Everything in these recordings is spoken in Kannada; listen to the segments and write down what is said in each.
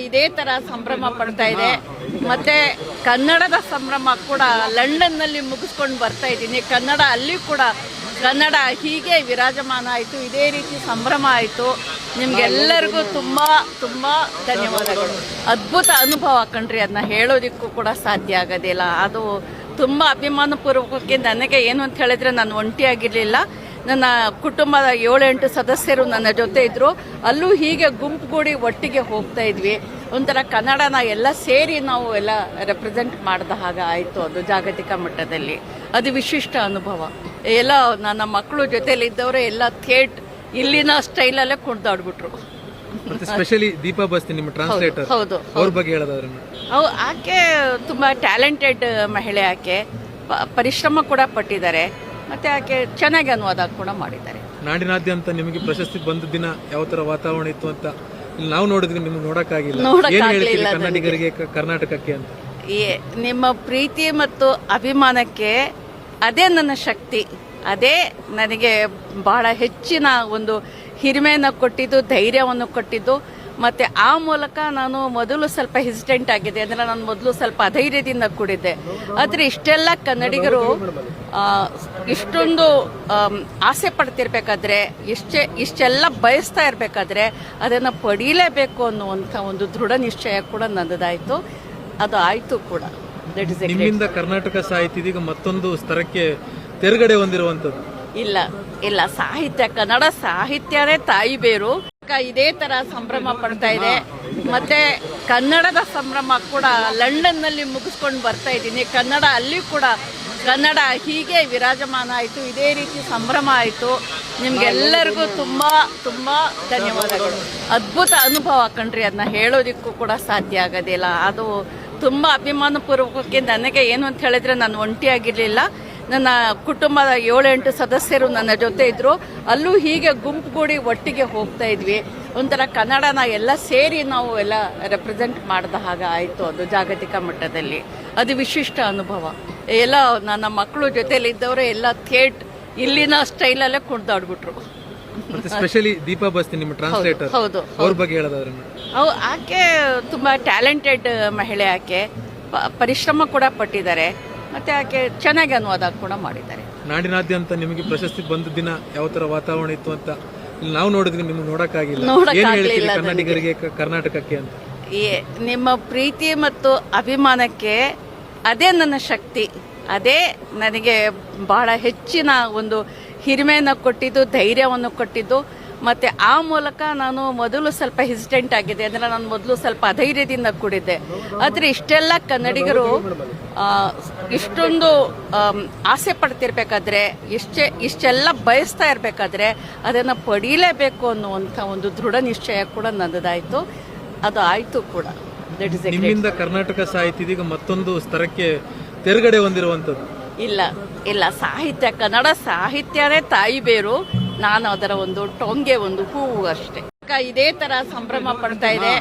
ಇದೇ ತರ ಸಂಭ್ರಮ ಪಡ್ತಾ ಇದೆ. ಮತ್ತೆ ಕನ್ನಡದ ಸಂಭ್ರಮ ಕೂಡ ಲಂಡನ್ನಲ್ಲಿ ಮುಗಿಸ್ಕೊಂಡು ಬರ್ತಾ ಇದ್ದೀನಿ. ಕನ್ನಡ ಅಲ್ಲಿ ಕೂಡ ಕನ್ನಡ ಹೀಗೆ ವಿರಾಜಮಾನ ಆಯಿತು. ಇದೇ ರೀತಿ ಸಂಭ್ರಮ ಆಯಿತು. ನಿಮ್ಗೆಲ್ಲರಿಗೂ ತುಂಬ ತುಂಬ ಧನ್ಯವಾದಗಳು. ಅದ್ಭುತ ಅನುಭವ ಕಣ್ರಿ, ಅದನ್ನ ಹೇಳೋದಿಕ್ಕೂ ಕೂಡ ಸಾಧ್ಯ ಆಗೋದಿಲ್ಲ. ಅದು ತುಂಬ ಅಭಿಮಾನಪೂರ್ವಕಕ್ಕೆ ನನಗೆ ಏನು ಅಂತ ಹೇಳಿದ್ರೆ, ನಾನು ಒಂಟಿಯಾಗಿರಲಿಲ್ಲ. ನನ್ನ ಕುಟುಂಬದ 7-8 ಸದಸ್ಯರು ನನ್ನ ಜೊತೆ ಇದ್ದರು. ಅಲ್ಲೂ ಹೀಗೆ ಗುಂಪುಗೂಡಿ ಒಟ್ಟಿಗೆ ಹೋಗ್ತಾ ಇದ್ವಿ. ಒಂಥರ ಕನ್ನಡನ ಎಲ್ಲ ಸೇರಿ ನಾವು ಎಲ್ಲ ರೆಪ್ರೆಸೆಂಟ್ ಮಾಡಿದ ಹಾಗೆ ಆಯಿತು. ಅದು ಜಾಗತಿಕ ಮಟ್ಟದಲ್ಲಿ ಅದು ವಿಶಿಷ್ಟ ಅನುಭವ. ಎಲ್ಲ ನನ್ನ ಮಕ್ಕಳು ಜೊತೆಲಿ ಇದ್ದವರು ಎಲ್ಲ ಇಲ್ಲಿನ ಸ್ಟೈಲಲ್ಲೇ ಕುಣಿದಾಡ್ಬಿಟ್ರು. ಸ್ಪೆಷಲಿ ದೀಪಾ ಬಸ್ತಿ ನಿಮ್ಮ ಟ್ರಾನ್ಸ್ಲೇಟರ್, ಹೌದು, ಅವ್ರ ಬಗ್ಗೆ ಹೇಳೋದಾದ್ರೆ ಆಕೆ ತುಂಬಾ ಟ್ಯಾಲೆಂಟೆಡ್ ಮಹಿಳೆ. ಆಕೆ ಪರಿಶ್ರಮ ಕೂಡ ಪಟ್ಟಿದ್ದಾರೆ. ಮತ್ತೆ ಆಕೆ ಚೆನ್ನಾಗಿ ಅನುವಾದ ಕೂಡ ಮಾಡಿದ್ದಾರೆ. ನಾಡಿನಾದ್ಯಂತ ನಿಮಗೆ ಪ್ರಶಸ್ತಿ ಬಂದ ದಿನ ಯಾವ ತರ ವಾತಾವರಣ ಇತ್ತು ಅಂತ ಇಲ್ಲಿ ನಾವು ನೋಡಿದ್ವಿ, ನಿಮ್ಗೆ ನೋಡಕ್ಕಾಗಿಲ್ಲ. ಕನ್ನಡಿಗರಿಗೆ, ಕರ್ನಾಟಕಕ್ಕೆ ಅಂತ ನಿಮ್ಮ ಪ್ರೀತಿ ಮತ್ತು ಅಭಿಮಾನಕ್ಕೆ ಅದೇ ನನ್ನ ಶಕ್ತಿ. ಅದೇ ನನಗೆ ಬಹಳ ಹೆಚ್ಚಿನ ಒಂದು ಹಿರಿಮೆಯನ್ನು ಕೊಟ್ಟಿದ್ದು, ಧೈರ್ಯವನ್ನು ಕೊಟ್ಟಿದ್ದು. ಮತ್ತು ಆ ಮೂಲಕ ನಾನು ಮೊದಲು ಸ್ವಲ್ಪ ಹೆಸಿಟೆಂಟ್ ಆಗಿದೆ. ಅಂದರೆ ನಾನು ಮೊದಲು ಸ್ವಲ್ಪ ಅಧೈರ್ಯದಿಂದ ಕೂಡಿದ್ದೆ. ಆದರೆ ಇಷ್ಟೆಲ್ಲ ಕನ್ನಡಿಗರು ಇಷ್ಟೊಂದು ಆಸೆ ಪಡ್ತಿರ್ಬೇಕಾದ್ರೆ, ಇಷ್ಟೆಲ್ಲ ಬಯಸ್ತಾ ಇರಬೇಕಾದ್ರೆ ಅದನ್ನು ಪಡೀಲೇಬೇಕು ಅನ್ನುವಂಥ ಒಂದು ದೃಢ ನಿಶ್ಚಯ ಕೂಡ ನನ್ನದಾಯಿತು. ಅದು ಆಯಿತು ಕೂಡ. ನಿಮ್ಮಿಂದ ಕರ್ನಾಟಕ ಸಾಹಿತ್ಯ ಇದೀಗ ಮತ್ತೊಂದು ಸ್ತರಕ್ಕೆ ತೆರಗಡೆ ಹೊಂದಿರುವಂಥದ್ದು. ಇಲ್ಲ ಸಾಹಿತ್ಯ, ಕನ್ನಡ ಸಾಹಿತ್ಯನೇ ತಾಯಿ ಬೇರು. ಇದೇ ತರ ಸಂಭ್ರಮ ಪಡ್ತಾ ಇದೆ. ಮತ್ತೆ ಕನ್ನಡದ ಸಂಭ್ರಮ ಕೂಡ ಲಂಡನ್ನಲ್ಲಿ ಮುಗಿಸ್ಕೊಂಡು ಬರ್ತಾ ಇದ್ದೀನಿ. ಕನ್ನಡ ಅಲ್ಲಿ ಕೂಡ ಕನ್ನಡ ಹೀಗೆ ವಿರಾಜಮಾನ ಆಯಿತು. ಇದೇ ರೀತಿ ಸಂಭ್ರಮ ಆಯಿತು. ನಿಮ್ಗೆಲ್ಲರಿಗೂ ತುಂಬ ತುಂಬ ಧನ್ಯವಾದಗಳು. ಅದ್ಭುತ ಅನುಭವ ಕಣ್ರಿ, ಅದನ್ನ ಹೇಳೋದಿಕ್ಕೂ ಕೂಡ ಸಾಧ್ಯ ಆಗೋದಿಲ್ಲ. ಅದು ತುಂಬ ಅಭಿಮಾನಪೂರ್ವಕಕ್ಕೆ ನನಗೆ ಏನು ಅಂತ ಹೇಳಿದ್ರೆ, ನಾನು ಒಂಟಿಯಾಗಿರಲಿಲ್ಲ. ನನ್ನ ಕುಟುಂಬದ 7-8 ಸದಸ್ಯರು ನನ್ನ ಜೊತೆ ಇದ್ದರು. ಅಲ್ಲೂ ಹೀಗೆ ಗುಂಪುಗೂಡಿ ಒಟ್ಟಿಗೆ ಹೋಗ್ತಾ ಇದ್ವಿ. ಒಂಥರ ಕನ್ನಡನ ಎಲ್ಲ ಸೇರಿ ನಾವು ಎಲ್ಲ ರೆಪ್ರೆಸೆಂಟ್ ಮಾಡಿದ ಹಾಗೆ ಆಯಿತು. ಅದು ಜಾಗತಿಕ ಮಟ್ಟದಲ್ಲಿ ಅದು ವಿಶಿಷ್ಟ ಅನುಭವ. ಎಲ್ಲ ನನ್ನ ಮಕ್ಕಳು ಜೊತೆಲಿ ಇದ್ದವರು ಎಲ್ಲ ಇಲ್ಲಿನ ಸ್ಟೈಲಲ್ಲೇ ಕುಣಿದಾಡ್ಬಿಟ್ರು. ಸ್ಪೆಷಲಿ ದೀಪಾ ಬಸ್ತಿ ನಿಮ್ಮ ಟ್ರಾನ್ಸ್ಲೇಟರ್, ಹೌದು, ಅವ್ರ ಬಗ್ಗೆ ಹೇಳೋದಾದ್ರೆ ಆಕೆ ತುಂಬಾ ಟ್ಯಾಲೆಂಟೆಡ್ ಮಹಿಳೆ. ಆಕೆ ಪರಿಶ್ರಮ ಕೂಡ ಪಟ್ಟಿದ್ದಾರೆ. ಮತ್ತೆ ಆಕೆ ಚೆನ್ನಾಗಿ ಅನುವಾದ ಕೂಡ ಮಾಡಿದ್ದಾರೆ. ನಾಡಿನಾದ್ಯಂತ ನಿಮಗೆ ಪ್ರಶಸ್ತಿ ಬಂದ ದಿನ ಯಾವ ತರ ವಾತಾವರಣ ಇತ್ತು ಅಂತ ಇಲ್ಲಿ ನಾವು ನೋಡಿದ್ವಿ, ನಿಮ್ಗೆ ನೋಡಕ್ಕಾಗಿಲ್ಲ. ಕನ್ನಡಿಗರಿಗೆ, ಕರ್ನಾಟಕಕ್ಕೆ ಅಂತ ನಿಮ್ಮ ಪ್ರೀತಿ ಮತ್ತು ಅಭಿಮಾನಕ್ಕೆ ಅದೇ ನನ್ನ ಶಕ್ತಿ. ಅದೇ ನನಗೆ ಬಹಳ ಹೆಚ್ಚಿನ ಒಂದು ಹಿರಿಮೆಯನ್ನು ಕೊಟ್ಟಿದ್ದು, ಧೈರ್ಯವನ್ನು ಕೊಟ್ಟಿದ್ದು. ಮತ್ತು ಆ ಮೂಲಕ ನಾನು ಮೊದಲು ಸ್ವಲ್ಪ ಹೆಸಿಟೆಂಟ್ ಆಗಿದೆ. ಅಂದರೆ ನಾನು ಮೊದಲು ಸ್ವಲ್ಪ ಅಧೈರ್ಯದಿಂದ ಕೂಡಿದ್ದೆ. ಆದರೆ ಇಷ್ಟೆಲ್ಲ ಕನ್ನಡಿಗರು ಇಷ್ಟೊಂದು ಆಸೆ ಪಡ್ತಿರ್ಬೇಕಾದ್ರೆ, ಇಷ್ಟೆಲ್ಲ ಬಯಸ್ತಾ ಇರಬೇಕಾದ್ರೆ ಅದನ್ನು ಪಡೀಲೇಬೇಕು ಅನ್ನುವಂಥ ಒಂದು ದೃಢ ನಿಶ್ಚಯ ಕೂಡ ನನ್ನದಾಯಿತು. ಅದು ಆಯಿತು ಕೂಡ. ನಿಮ್ಮಿಂದ ಕರ್ನಾಟಕ ಸಾಹಿತ್ಯ ಇದೀಗ ಮತ್ತೊಂದು ಸ್ತರಕ್ಕೆ ತೆರಗಡೆ ಹೊಂದಿರುವಂಥದ್ದು. ಇಲ್ಲ ಸಾಹಿತ್ಯ, ಕನ್ನಡ ಸಾಹಿತ್ಯನೇ ತಾಯಿ ಬೇರು. ನಾನು ಅದರ ಒಂದು ಟೊಂಗೆ, ಒಂದು ಹೂವು ಅಷ್ಟೇ. ಇದೇ ತರ ಸಂಭ್ರಮ ಪಡ್ತಾ ಇದೆ.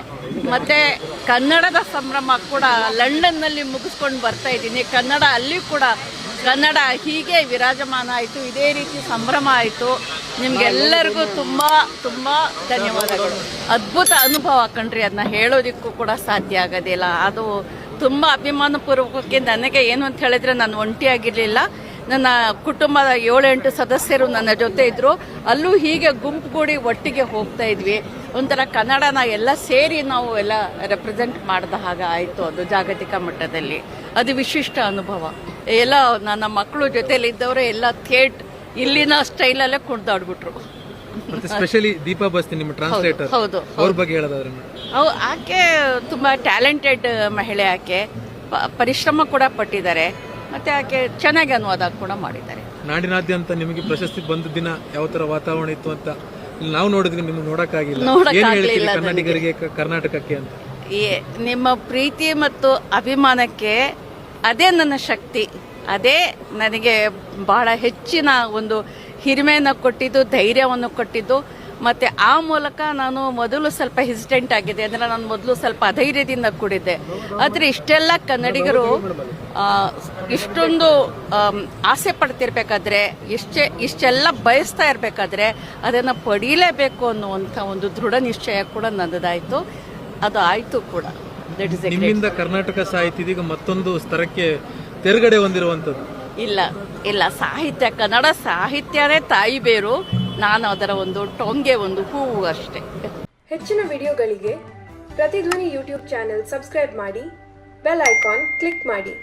ಮತ್ತೆ ಕನ್ನಡದ ಸಂಭ್ರಮ ಕೂಡ ಲಂಡನ್ನಲ್ಲಿ ಮುಗಿಸ್ಕೊಂಡು ಬರ್ತಾ ಇದ್ದೀನಿ. ಕನ್ನಡ ಅಲ್ಲಿ ಕೂಡ ಕನ್ನಡ ಹೀಗೆ ವಿರಾಜಮಾನ ಆಯಿತು. ಇದೇ ರೀತಿ ಸಂಭ್ರಮ ಆಯಿತು. ನಿಮ್ಗೆಲ್ಲರಿಗೂ ತುಂಬ ತುಂಬ ಧನ್ಯವಾದಗಳು. ಅದ್ಭುತ ಅನುಭವ ಕಣ್ರಿ, ಅದನ್ನ ಹೇಳೋದಿಕ್ಕೂ ಕೂಡ ಸಾಧ್ಯ ಆಗೋದಿಲ್ಲ. ಅದು ತುಂಬ ಅಭಿಮಾನಪೂರ್ವಕಕ್ಕೆ ನನಗೆ ಏನು ಅಂತ ಹೇಳಿದ್ರೆ, ನಾನು ಒಂಟಿಯಾಗಿರಲಿಲ್ಲ. ನನ್ನ ಕುಟುಂಬದ 7-8 ಸದಸ್ಯರು ನನ್ನ ಜೊತೆ ಇದ್ದರು. ಅಲ್ಲೂ ಹೀಗೆ ಗುಂಪುಗೂಡಿ ಒಟ್ಟಿಗೆ ಹೋಗ್ತಾ ಇದ್ವಿ. ಒಂಥರ ಕನ್ನಡನ ಎಲ್ಲ ಸೇರಿ ನಾವು ಎಲ್ಲ ರೆಪ್ರೆಸೆಂಟ್ ಮಾಡಿದ ಹಾಗೆ ಆಯಿತು. ಅದು ಜಾಗತಿಕ ಮಟ್ಟದಲ್ಲಿ ಅದು ವಿಶಿಷ್ಟ ಅನುಭವ. ಎಲ್ಲ ನನ್ನ ಮಕ್ಕಳು ಜೊತೆಲಿ ಇದ್ದವರು ಎಲ್ಲ ಇಲ್ಲಿನ ಸ್ಟೈಲಲ್ಲೇ ಕುಣಿದಾಡ್ಬಿಟ್ರು. ಸ್ಪೆಷಲಿ ದೀಪಾ ಬಸ್ತಿ ನಿಮ್ಮ ಟ್ರಾನ್ಸ್ಲೇಟರ್, ಹೌದು, ಅವ್ರ ಬಗ್ಗೆ ಹೇಳೋದಾದ್ರೆ ಆಕೆ ತುಂಬಾ ಟ್ಯಾಲೆಂಟೆಡ್ ಮಹಿಳೆ. ಆಕೆ ಪರಿಶ್ರಮ ಕೂಡ ಪಟ್ಟಿದ್ದಾರೆ. ಮತ್ತೆ ಆಕೆ ಚೆನ್ನಾಗಿ ಅನುವಾದ ಕೂಡ ಮಾಡಿದ್ದಾರೆ. ನಾಡಿನಾದ್ಯಂತ ನಿಮಗೆ ಪ್ರಶಸ್ತಿ ಬಂದ ದಿನ ಯಾವ ತರ ವಾತಾವರಣ ಇತ್ತು ಅಂತ ಇಲ್ಲಿ ನಾವು ನೋಡಿದ್ವಿ, ನಿಮ್ಗೆ ನೋಡಕ್ಕಾಗಿಲ್ಲ. ಕನ್ನಡಿಗರಿಗೆ, ಕರ್ನಾಟಕಕ್ಕೆ ಅಂತ ನಿಮ್ಮ ಪ್ರೀತಿ ಮತ್ತು ಅಭಿಮಾನಕ್ಕೆ ಅದೇ ನನ್ನ ಶಕ್ತಿ. ಅದೇ ನನಗೆ ಬಹಳ ಹೆಚ್ಚಿನ ಒಂದು ಹಿರಿಮೆಯನ್ನು ಕೊಟ್ಟಿದ್ದು, ಧೈರ್ಯವನ್ನು ಕೊಟ್ಟಿದ್ದು. ಮತ್ತು ಆ ಮೂಲಕ ನಾನು ಮೊದಲು ಸ್ವಲ್ಪ ಹೆಸಿಟೆಂಟ್ ಆಗಿದೆ. ಅಂದರೆ ನಾನು ಮೊದಲು ಸ್ವಲ್ಪ ಅಧೈರ್ಯದಿಂದ ಕೂಡಿದ್ದೆ. ಆದರೆ ಇಷ್ಟೆಲ್ಲ ಕನ್ನಡಿಗರು ಇಷ್ಟೊಂದು ಆಸೆ ಪಡ್ತಿರ್ಬೇಕಾದ್ರೆ, ಇಷ್ಟೆಲ್ಲ ಬಯಸ್ತಾ ಇರಬೇಕಾದ್ರೆ ಅದನ್ನು ಪಡೀಲೇಬೇಕು ಅನ್ನುವಂಥ ಒಂದು ದೃಢ ನಿಶ್ಚಯ ಕೂಡ ನನ್ನದಾಯಿತು. ಅದು ಆಯ್ತು ಕೂಡ. ದಟ್ ಇಸ್ ನಿಮ್ಮಿಂದ ಕರ್ನಾಟಕ ಸಾಹಿತ್ಯ ಇದೀಗ ಮತ್ತೊಂದು ಸ್ತರಕ್ಕೆ ತೆರಗಡೆ ಹೊಂದಿರುವಂತದ್ದು. ಇಲ್ಲ ಸಾಹಿತ್ಯ, ಕನ್ನಡ ಸಾಹಿತ್ಯನೇ ತಾಯಿ ಬೇರು, ನಾನು ಅದರ ಒಂದು ಟೊಂಗೆ, ಒಂದು ಹೂವು ಅಷ್ಟೇ. ಹೆಚ್ಚಿನ ವಿಡಿಯೋಗಳಿಗೆ ಪ್ರತಿಧ್ವನಿ ಯೂಟ್ಯೂಬ್ ಚಾನೆಲ್ ಸಬ್ಸ್ಕ್ರೈಬ್ ಮಾಡಿ, ಬೆಲ್ ಐಕಾನ್ ಕ್ಲಿಕ್ ಮಾಡಿ.